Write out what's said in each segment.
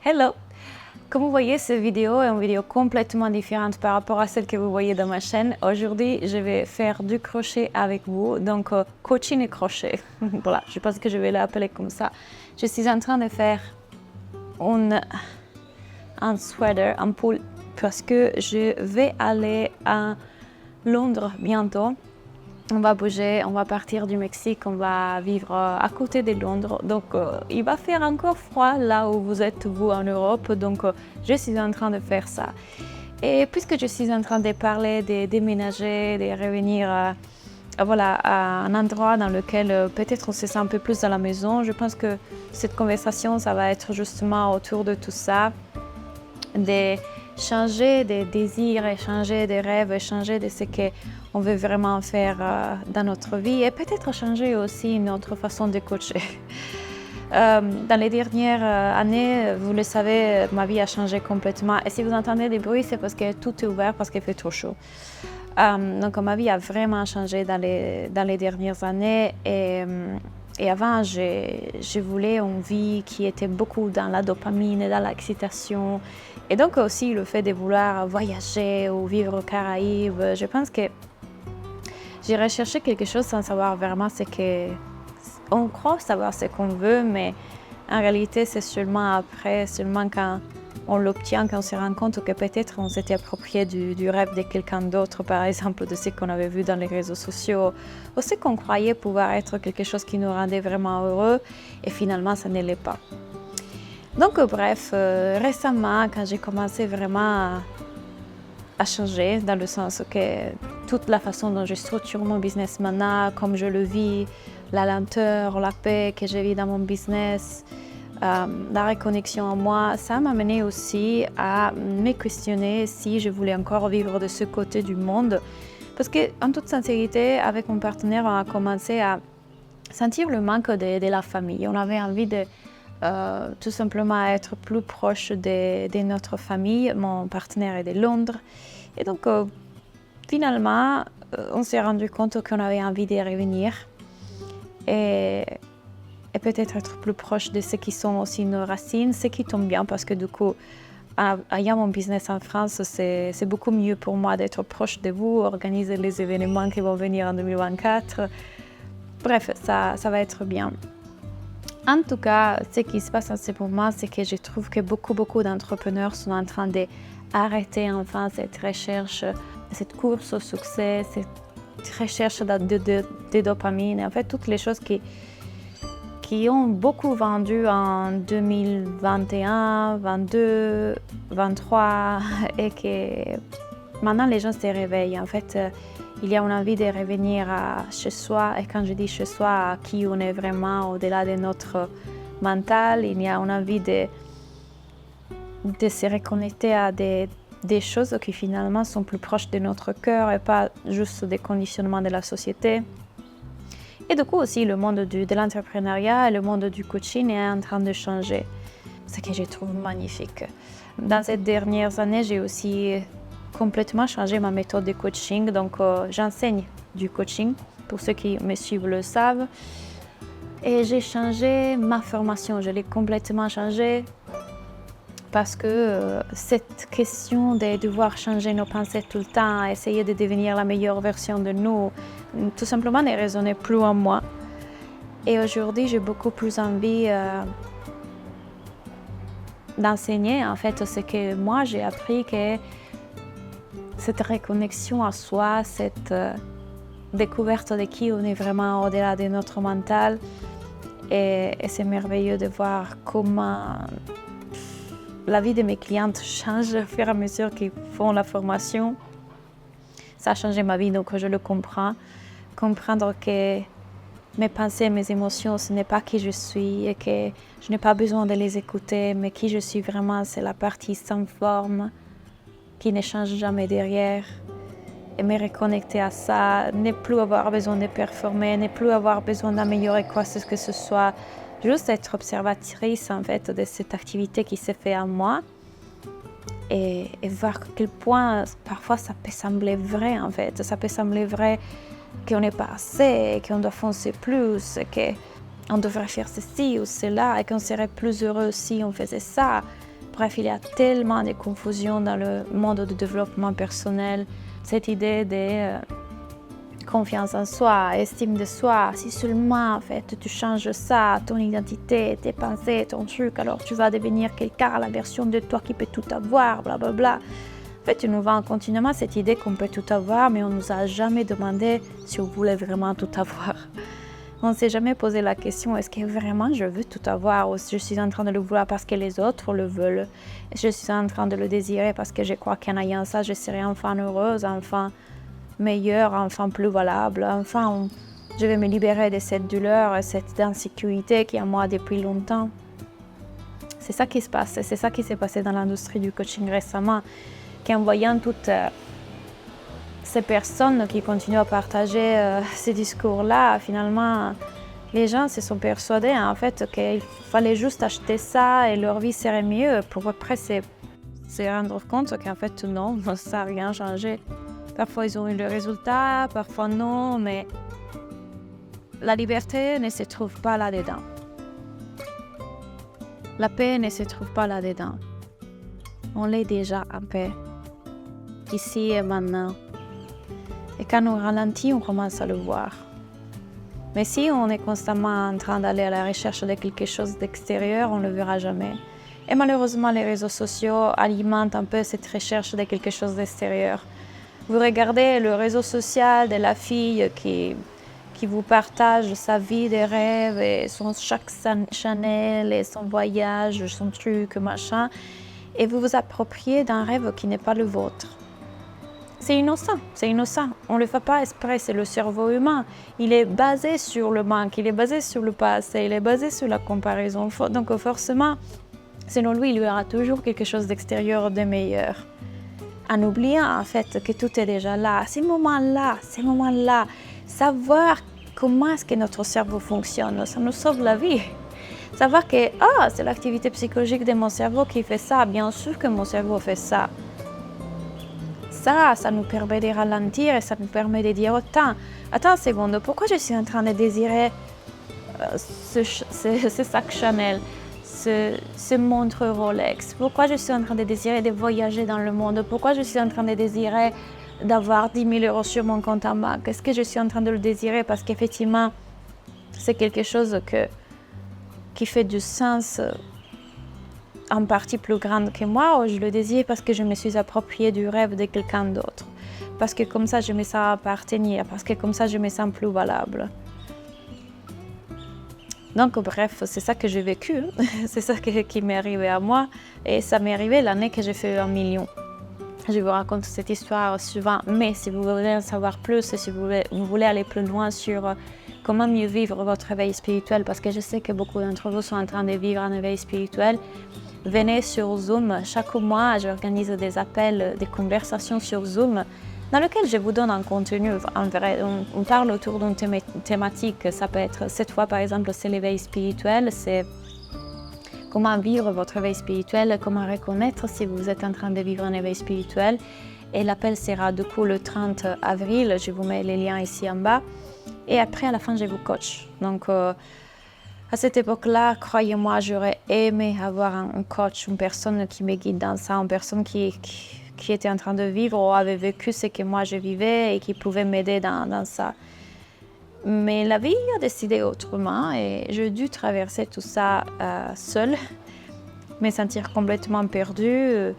Hello! Comme vous voyez, cette vidéo est une vidéo complètement différente par rapport à celle que vous voyez dans ma chaîne. Aujourd'hui, je vais faire du crochet avec vous, donc coaching et crochet. Voilà, je pense que je vais l'appeler comme ça. Je suis en train de faire un sweater, un pull, parce que je vais aller à Londres bientôt. On va bouger, on va partir du Mexique, on va vivre à côté de Londres. Donc, il va faire encore froid là où vous êtes, vous, en Europe. Donc, je suis en train de faire ça. Et puisque je suis en train de parler de déménager, de revenir à un endroit dans lequel peut-être on se sent un peu plus à la maison, je pense que cette conversation, ça va être justement autour de tout ça, de changer des désirs, échanger des rêves, échanger de ce qu'on veut vraiment faire dans notre vie et peut-être changer aussi notre façon de coacher. Dans les dernières années, vous le savez, ma vie a changé complètement. Et si vous entendez des bruits, c'est parce que tout est ouvert, parce qu'il fait trop chaud. Donc ma vie a vraiment changé dans les dernières années. Et avant, je voulais une vie qui était beaucoup dans la dopamine, dans l'excitation. Et donc aussi le fait de vouloir voyager ou vivre aux Caraïbes. Je pense que j'ai recherché quelque chose sans savoir vraiment ce que... On croit savoir ce qu'on veut, mais en réalité, c'est seulement après, seulement quand on l'obtient, qu'on se rend compte que peut-être on s'était approprié du rêve de quelqu'un d'autre, par exemple de ce qu'on avait vu dans les réseaux sociaux, ou ce qu'on croyait pouvoir être quelque chose qui nous rendait vraiment heureux, et finalement, ça ne l'est pas. Donc, bref, récemment, quand j'ai commencé vraiment à changer, dans le sens que toute la façon dont je structure mon business maintenant, comme je le vis, la lenteur, la paix que je vis dans mon business, la reconnexion à moi, ça m'a mené aussi à me questionner si je voulais encore vivre de ce côté du monde. Parce que, en toute sincérité, avec mon partenaire, on a commencé à sentir le manque de la famille. On avait envie de tout simplement être plus proche de notre famille. Mon partenaire est de Londres. Et donc, finalement, on s'est rendu compte qu'on avait envie de revenir. Et peut-être être plus proche de ceux qui sont aussi nos racines, ce qui tombe bien parce que du coup, ayant mon business en France, c'est beaucoup mieux pour moi d'être proche de vous, organiser les événements qui vont venir en 2024. Bref, ça va être bien. En tout cas, ce qui se passe en ce moment, c'est que je trouve que beaucoup d'entrepreneurs sont en train d'arrêter enfin cette recherche, cette course au succès, cette recherche de dopamine, en fait, toutes les choses qui ont beaucoup vendu en 2021, 2022, 2023 et que maintenant les gens se réveillent. En fait, il y a une envie de revenir chez soi et quand je dis chez soi, à qui on est vraiment au-delà de notre mental, il y a une envie de se reconnecter à des choses qui finalement sont plus proches de notre cœur et pas juste des conditionnements de la société. Et du coup aussi, le monde de l'entrepreneuriat et le monde du coaching est en train de changer, ce que je trouve magnifique. Dans ces dernières années, j'ai aussi complètement changé ma méthode de coaching. Donc, j'enseigne du coaching, pour ceux qui me suivent le savent. Et j'ai changé ma formation, je l'ai complètement changée parce que cette question de devoir changer nos pensées tout le temps, essayer de devenir la meilleure version de nous, tout simplement ne résonnait plus en moi. Et aujourd'hui, j'ai beaucoup plus envie d'enseigner en fait ce que moi j'ai appris, que cette reconnexion à soi, cette découverte de qui on est vraiment au-delà de notre mental. Et c'est merveilleux de voir comment la vie de mes clientes change au fur et à mesure qu'ils font la formation. Ça a changé ma vie, donc je le comprends. Comprendre que mes pensées, mes émotions, ce n'est pas qui je suis et que je n'ai pas besoin de les écouter, mais qui je suis vraiment, c'est la partie sans forme qui ne change jamais derrière. Et me reconnecter à ça, ne plus avoir besoin de performer, ne plus avoir besoin d'améliorer quoi que ce soit. Juste être observatrice en fait de cette activité qui se fait en moi et voir à quel point parfois ça peut sembler vrai en fait. Ça peut sembler vrai qu'on n'est pas assez, qu'on doit foncer plus, qu'on devrait faire ceci ou cela et qu'on serait plus heureux si on faisait ça. Bref, il y a tellement de confusion dans le monde du développement personnel. Cette idée de confiance en soi, estime de soi, si seulement en fait tu changes ça, ton identité, tes pensées, ton truc, alors tu vas devenir quelqu'un, la version de toi qui peut tout avoir, blablabla. Bla bla. En fait, tu nous vends continuellement cette idée qu'on peut tout avoir, mais on ne nous a jamais demandé si on voulait vraiment tout avoir. On ne s'est jamais posé la question, est-ce que vraiment je veux tout avoir ou je suis en train de le vouloir parce que les autres le veulent. Je suis en train de le désirer parce que je crois qu'en ayant ça, je serai enfin heureuse, enfin meilleure, enfin plus valable, enfin je vais me libérer de cette douleur, cette insécurité qui est en moi depuis longtemps. C'est ça qui se passe, c'est ça qui s'est passé dans l'industrie du coaching récemment, qu'en voyant toutes ces personnes qui continuent à partager ces discours-là, finalement, les gens se sont persuadés en fait qu'il fallait juste acheter ça et leur vie serait mieux pour après se rendre compte qu'en fait non, ça n'a rien changé. Parfois ils ont eu le résultat, parfois non, mais la liberté ne se trouve pas là-dedans. La paix ne se trouve pas là-dedans. On l'est déjà en paix, ici et maintenant. Et quand on ralentit, on commence à le voir. Mais si on est constamment en train d'aller à la recherche de quelque chose d'extérieur, on ne le verra jamais. Et malheureusement, les réseaux sociaux alimentent un peu cette recherche de quelque chose d'extérieur. Vous regardez le réseau social de la fille qui vous partage sa vie de rêve et son chaque Chanel et son voyage, son truc, machin, et vous vous appropriez d'un rêve qui n'est pas le vôtre. C'est innocent. On ne le fait pas exprès, c'est le cerveau humain. Il est basé sur le manque, il est basé sur le passé, il est basé sur la comparaison. Donc forcément, selon lui, il y aura toujours quelque chose d'extérieur de meilleur. En oubliant en fait que tout est déjà là, ces moments-là, savoir comment est-ce que notre cerveau fonctionne, ça nous sauve la vie. Savoir que c'est l'activité psychologique de mon cerveau qui fait ça, bien sûr que mon cerveau fait ça. Ça nous permet de ralentir et ça nous permet de dire attends une seconde, pourquoi je suis en train de désirer ce sac Chanel, ce montre Rolex? Pourquoi je suis en train de désirer de voyager dans le monde? Pourquoi je suis en train de désirer d'avoir 10 000 € sur mon compte en banque? Est-ce que je suis en train de le désirer parce qu'effectivement, c'est quelque chose qui fait du sens en partie plus grande que moi, ou je le désire parce que je me suis appropriée du rêve de quelqu'un d'autre? Parce que comme ça, je me sens appartenir, parce que comme ça, je me sens plus valable. Donc bref, c'est ça que j'ai vécu, c'est ça qui m'est arrivé à moi, et ça m'est arrivé l'année que j'ai fait 1 million. Je vous raconte cette histoire souvent, mais si vous voulez en savoir plus, si vous voulez aller plus loin sur comment mieux vivre votre éveil spirituel, parce que je sais que beaucoup d'entre vous sont en train de vivre un éveil spirituel, venez sur Zoom. Chaque mois, j'organise des appels, des conversations sur Zoom, dans lequel je vous donne un contenu. En vrai, on parle autour d'une thématique. Ça peut être, cette fois par exemple, c'est l'éveil spirituel, c'est comment vivre votre éveil spirituel, comment reconnaître si vous êtes en train de vivre un éveil spirituel. Et l'appel sera du coup le 30 avril, je vous mets les liens ici en bas. Et après, à la fin, je vous coach. Donc, à cette époque-là, croyez-moi, j'aurais aimé avoir un coach, une personne qui me guide dans ça, une personne qui était en train de vivre ou avait vécu ce que moi je vivais et qui pouvait m'aider dans ça. Mais la vie a décidé autrement et j'ai dû traverser tout ça seule, me sentir complètement perdue.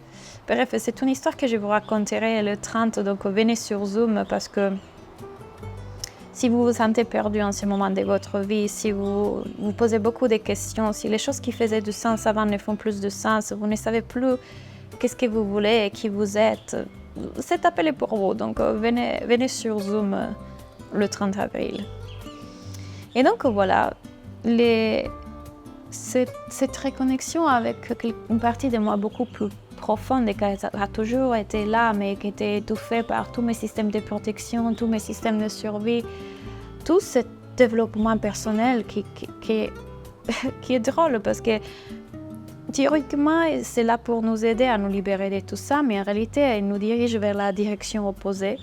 Bref, c'est une histoire que je vous raconterai le 30, donc venez sur Zoom parce que si vous vous sentez perdu en ce moment de votre vie, si vous vous posez beaucoup de questions, si les choses qui faisaient du sens avant ne font plus de sens, vous ne savez plus qu'est-ce que vous voulez et qui vous êtes, cet appel est pour vous. Donc venez sur Zoom le 30 avril. Et donc voilà, cette reconnexion avec une partie de moi beaucoup plus profonde et qui a toujours été là, mais qui était étouffée par tous mes systèmes de protection, tous mes systèmes de survie, tout ce développement personnel qui est drôle parce que théoriquement, c'est là pour nous aider à nous libérer de tout ça, mais en réalité, il nous dirige vers la direction opposée.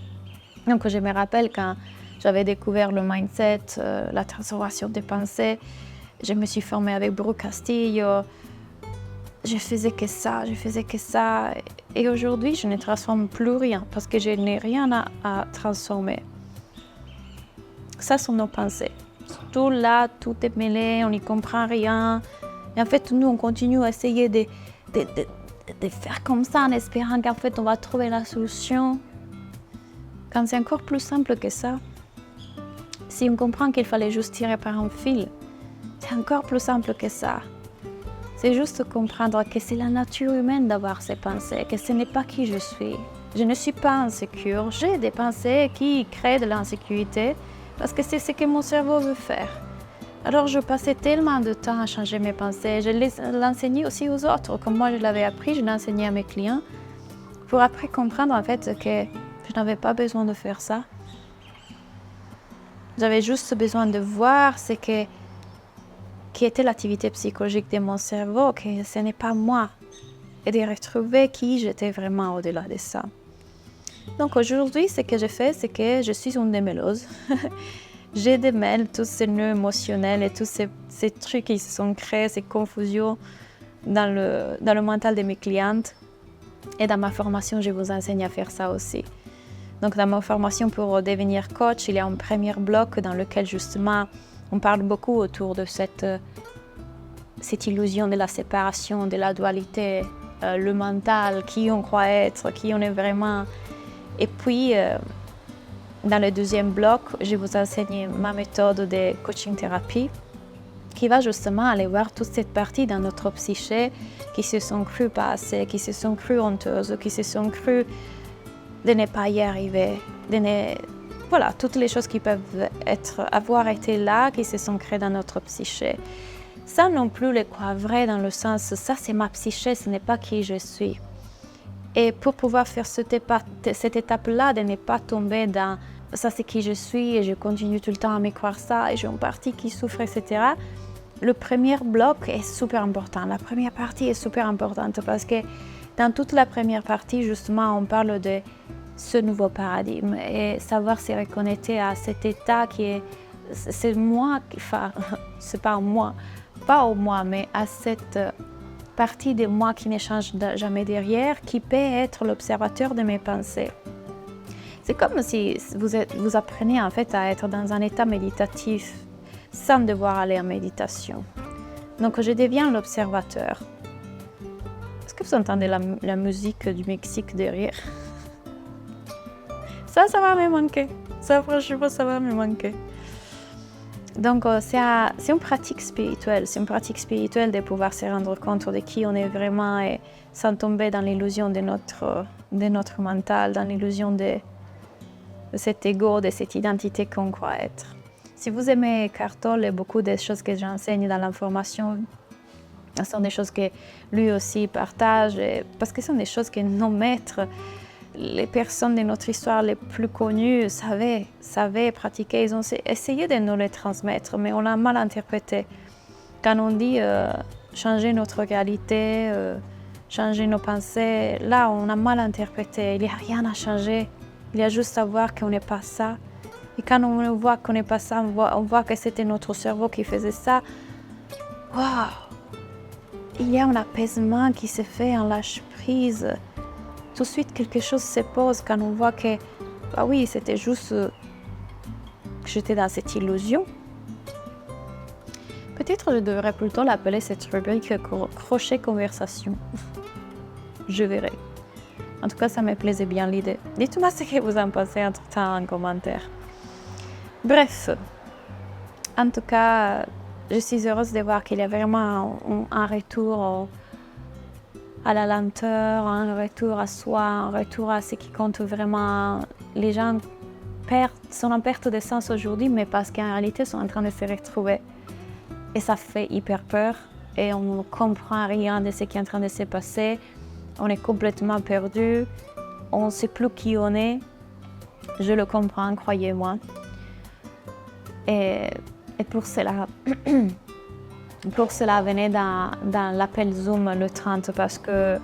Donc je me rappelle quand j'avais découvert le mindset, la transformation des pensées, je me suis formée avec Brooke Castillo. je faisais que ça, je faisais que ça. Et aujourd'hui, je ne transforme plus rien parce que je n'ai rien à transformer. Ça sont nos pensées. Tout là, tout est mêlé, on n'y comprend rien. Et en fait, nous, on continue à essayer de faire comme ça en espérant qu'en fait, on va trouver la solution. Quand c'est encore plus simple que ça, si on comprend qu'il fallait juste tirer par un fil, c'est encore plus simple que ça. C'est juste comprendre que c'est la nature humaine d'avoir ces pensées, que ce n'est pas qui je suis. Je ne suis pas insécure, j'ai des pensées qui créent de l'insécurité parce que c'est ce que mon cerveau veut faire. Alors je passais tellement de temps à changer mes pensées, je l'enseignais aussi aux autres, comme moi je l'avais appris, je l'enseignais à mes clients, pour après comprendre en fait que je n'avais pas besoin de faire ça. J'avais juste besoin de voir ce qui était l'activité psychologique de mon cerveau, que ce n'est pas moi, et de retrouver qui j'étais vraiment au-delà de ça. Donc aujourd'hui, ce que je fais, c'est que je suis une démêleuse. Je démêle tous ces nœuds émotionnels et tous ces trucs qui se sont créés, ces confusions dans le mental de mes clientes. Et dans ma formation, je vous enseigne à faire ça aussi. Donc dans ma formation pour devenir coach, il y a un premier bloc dans lequel justement on parle beaucoup autour de cette illusion de la séparation, de la dualité, le mental, qui on croit être, qui on est vraiment. Et puis, dans le deuxième bloc, je vous enseigne ma méthode de coaching thérapie qui va justement aller voir toute cette partie dans notre psyché qui se sont crues pas assez, qui se sont crues honteuses, qui se sont crues de ne pas y arriver, voilà, toutes les choses qui peuvent avoir été là, qui se sont créées dans notre psyché. Ça non plus les croire vrai dans le sens, ça c'est ma psyché, ce n'est pas qui je suis. Et pour pouvoir faire cette étape-là, de ne pas tomber dans ça c'est qui je suis et je continue tout le temps à me croire ça et j'ai une partie qui souffre, etc. Le premier bloc est super important. La première partie est super importante parce que dans toute la première partie, justement, on parle de ce nouveau paradigme et savoir se reconnecter à cet état qui est, c'est moi, enfin, c'est pas moi, pas au moi, mais à cette partie de moi qui ne change jamais derrière, qui peut être l'observateur de mes pensées. C'est comme si vous apprenez en fait à être dans un état méditatif sans devoir aller en méditation. Donc je deviens l'observateur. Est-ce que vous entendez la musique du Mexique derrière? Ça va me manquer. Ça, franchement, ça va me manquer. Donc, c'est une pratique spirituelle. C'est une pratique spirituelle de pouvoir se rendre compte de qui on est vraiment et sans tomber dans l'illusion de notre mental, dans l'illusion de cet ego, de cette identité qu'on croit être. Si vous aimez Eckhart Tolle et beaucoup des choses que j'enseigne dans la formation, ce sont des choses que lui aussi partage, parce que ce sont des choses que nos maîtres, les personnes de notre histoire les plus connues savaient pratiquer. Ils ont essayé de nous les transmettre, mais on l'a mal interprété. Quand on dit changer notre réalité, changer nos pensées, là on a mal interprété. Il n'y a rien à changer. Il y a juste à voir qu'on n'est pas ça. Et quand on voit qu'on n'est pas ça, on voit que c'était notre cerveau qui faisait ça. Waouh! Il y a un apaisement qui se fait, un lâche-prise. Tout de suite, quelque chose se pose quand on voit que, ah oui, c'était juste que j'étais dans cette illusion. Peut-être je devrais plutôt l'appeler cette rubrique crochet conversation. Je verrai. En tout cas, ça me plaisait bien l'idée. Dites-moi ce que vous en pensez entre-temps en commentaire. Bref, en tout cas, je suis heureuse de voir qu'il y a vraiment un retour à la lenteur, un retour à soi, un retour à ce qui compte vraiment. Les gens sont en perte de sens aujourd'hui, mais parce qu'en réalité, ils sont en train de se retrouver. Et ça fait hyper peur et on ne comprend rien de ce qui est en train de se passer. On est complètement perdu, on ne sait plus qui on est. Je le comprends, croyez-moi. Et pour cela, venez dans l'appel Zoom le 30 parce que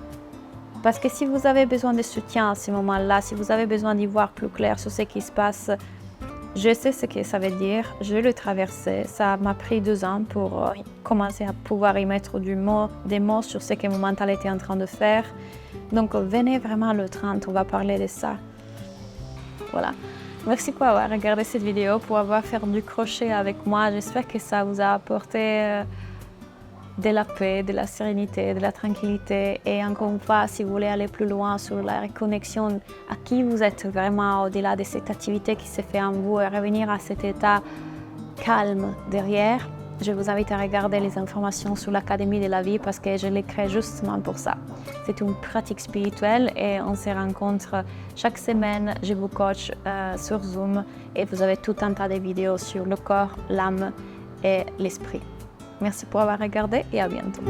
si vous avez besoin de soutien à ce moment-là, si vous avez besoin d'y voir plus clair sur ce qui se passe, Je sais ce que ça veut dire, je l'ai traversé. Ça m'a pris 2 ans pour commencer à pouvoir y mettre des mots sur ce que mon mental était en train de faire. Donc venez vraiment le 30, on va parler de ça. Voilà. Merci pour avoir regardé cette vidéo, pour avoir fait du crochet avec moi. J'espère que ça vous a apporté de la paix, de la sérénité, de la tranquillité. Et encore une fois, si vous voulez aller plus loin sur la reconnexion à qui vous êtes vraiment au-delà de cette activité qui se fait en vous et revenir à cet état calme derrière, je vous invite à regarder les informations sur l'Académie de la vie parce que je l'ai créée justement pour ça. C'est une pratique spirituelle et on se rencontre chaque semaine. Je vous coach sur Zoom et vous avez tout un tas de vidéos sur le corps, l'âme et l'esprit. Merci pour avoir regardé et à bientôt.